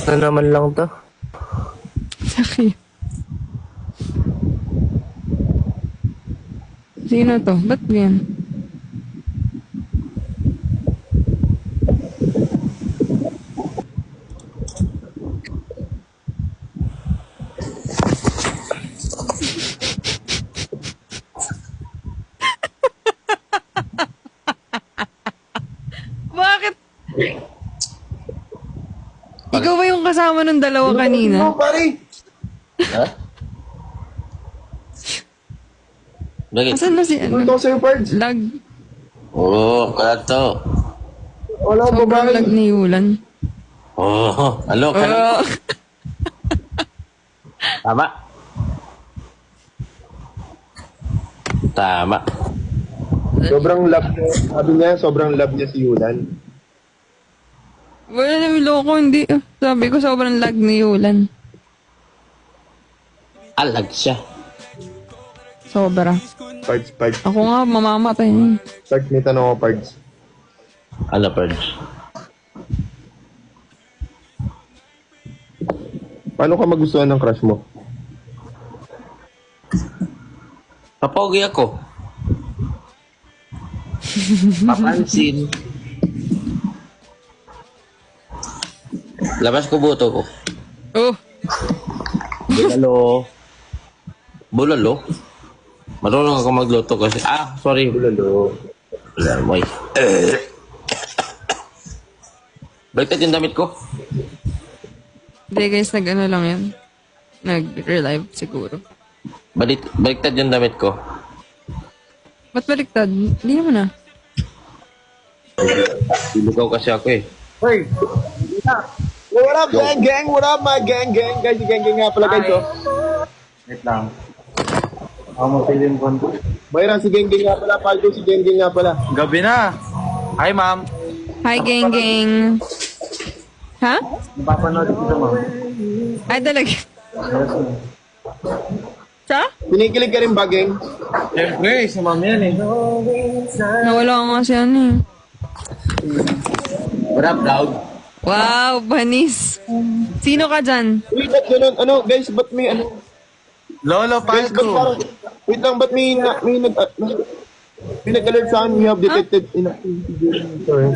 Na naman lang to. Sakit. Sino to? Ba't yan? Bakit? Ikaw ba yung kasama ng dalawa kanina? Pare! Ha? Bakit? Asan na si Ano ano? to sa'yo, Pards? Lag. Oo, wala to. Wala ko Sobrang lag babae. ni Yulan. Oo, alo ka na. Oh. Tama. Tama. Sobrang love niya. Sabi niya, sobrang love niya si Yulan. Wala na loko, hindi. Sabi ko sobrang lag ni Yulan. Alag siya. Sobra. Pards. Ako nga, mamamatay na. Pards, may tanong ako, Pards. Ano, Purge? Paano ka magustuhan ng crush mo? Papogi ako. Papansin. Labas ko buto ko. Oh, Bulalo. Bulalo? Marunong ako magluto kasi. Sorry. Bulalo. Bulalo mo Baliktad yung damit ko. hindi guys, nag-ano lang yan. Nag-relive siguro. Baliktad yung damit ko. Ba't baliktad? Hindi naman ah. Silugaw kasi ako eh. Hey! What up, gang? What up, my gang? Guys, yung gang nga pala, guys, oh. Wait lang. Ako mo feeling ko. Bayran, si gang nga pala. Paldo, si gang nga pala. Gabi na. Hi, ma'am. Hi, gang. Ha? Napapanood kita, ma'am. Ay, talaga. Sa? Pinikilig ka rin ba, gang? Siyempre, si ma'am yan eh. Nawala ko nga si ano eh. What up, dog? Wow, banis. Sino ka dyan? Wait, ba't ganun? Ano, guys, ba't may ano? Lolo Guys, ba't Palco. parang... Wait lang, ba't may nag-alert sa akin, we have detected Sorry.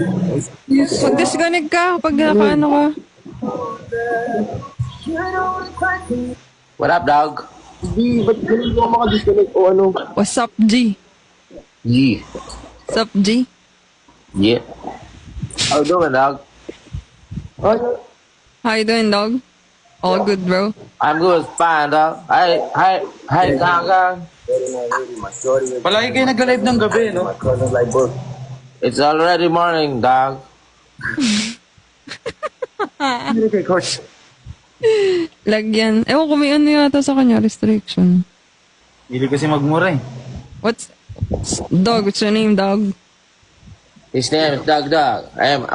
Pag-disconnect ka, pag nakaano ka. What up, dog? Hindi, ba't ganun ko maka-disconnect o ano? What's up, G? Yeah. What's up, G? Yeah. How you doing, dog? Ay, How you doing, dog? All good, bro? I'm good, fine, dog. Hi, dog. Palagi kayo nag-live ng gabi, no? It's already morning, dog. Lagyan. Ewan ko, may ano yata sa kanya, restriction. Hindi kasi magmura eh. Dog, what's your name, dog? His name is Dog.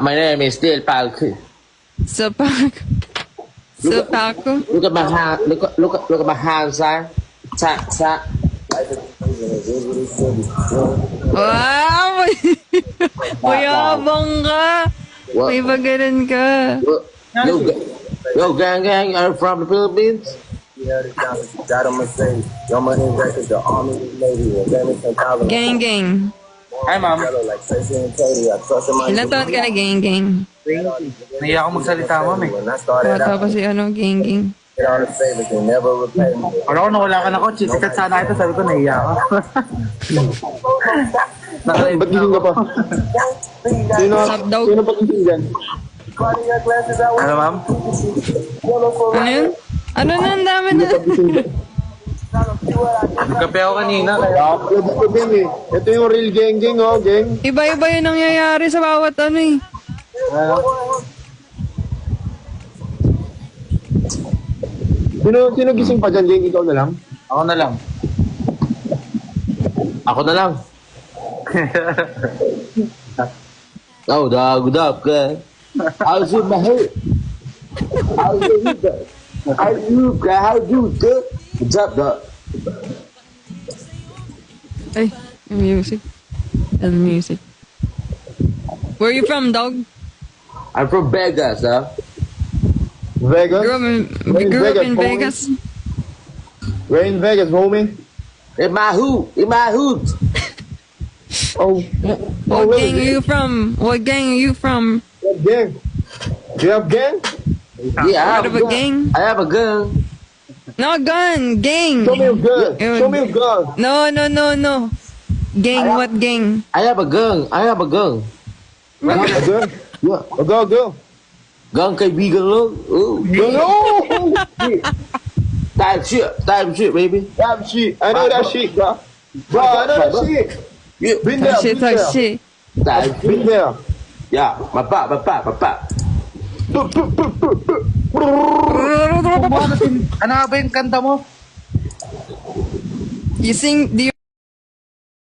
My name is Steel Palk. Sapak. Sapako. Look at my hand. Look at my hands, sir. Sa. Wow! Mayabang ka! May bagalan ka. Yo, gang, are you from the Philippines? Gang. Hi, ma'am. Ilan taon ka na, gang? Nahiya ako magsalita, ma'am eh. Bata pa si ano, gang. Wala ko nawala ka na ko. Chisikat sana ito. Sabi ko, nahiya ako. ba't gising ka pa? What's up, dog? Sino pa gising dyan? Ano, ma'am? Ano yun? Ano na, ang dami na. Nagkape ako kanina. Kaya Pwede ko din eh. Ito yung real gang, oh, gang. Iba-iba yung nangyayari sa bawat ano eh. Sino gising pa dyan, gang? Ikaw na lang? ako na lang. Ako na lang. Oh, dog, gang. How's it, my head? How's it, How you, good? What's up, dog? Ay, may music. Music. Where you from, dog? I'm from Vegas, huh? Vegas. Grew up in Vegas. We're in Vegas, homie. In my hood. In my hood. Oh. What where gang is are it? you from? What gang are you from? What gang? Do you have gang? Yeah, I Part have of a gang? I have a gun. No, gun. Gang. Show me your gun. Yun. Show me your gun. No. Gang, what gang? I have a gun. I have a gun. A gun? Yeah. Go. Gun kay bigan lo. Ooh. No! Type shit, baby. That shit. I know that shit, bro. Bro, I know that shit. Yeah. Been there, Talk shit, been talk there. shit. Type Been shit. there. Yeah. Papa. Ano ba yung kanta mo? You sing, do you